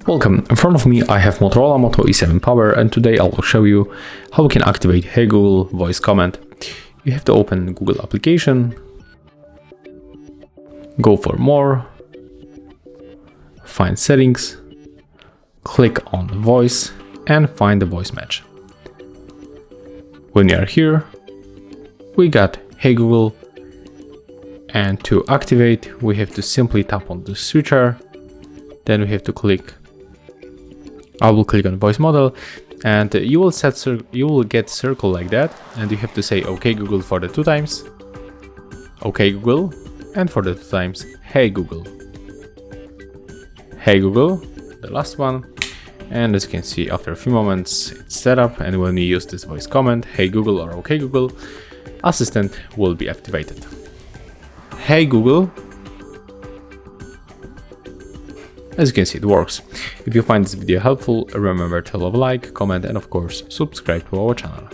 Welcome, in front of me I have Motorola Moto E7 Power, and today I will show you how we can activate Hey Google voice command. You have to open Google application, go for more, find settings, click on voice and find the voice match. When you are here, we got Hey Google, and to activate we have to simply tap on the switcher, then we have to click. I will click on voice model, and you will get circle like that, and you have to say OK Google for the 2 times, OK Google, and for the 2 times Hey Google. Hey Google, the last one, and as you can see, after a few moments it's set up, and when you use this voice command, Hey Google or OK Google, Assistant will be activated. Hey Google. As you can see, it works. If you find this video helpful, remember to leave a like, comment, and of course, subscribe to our channel.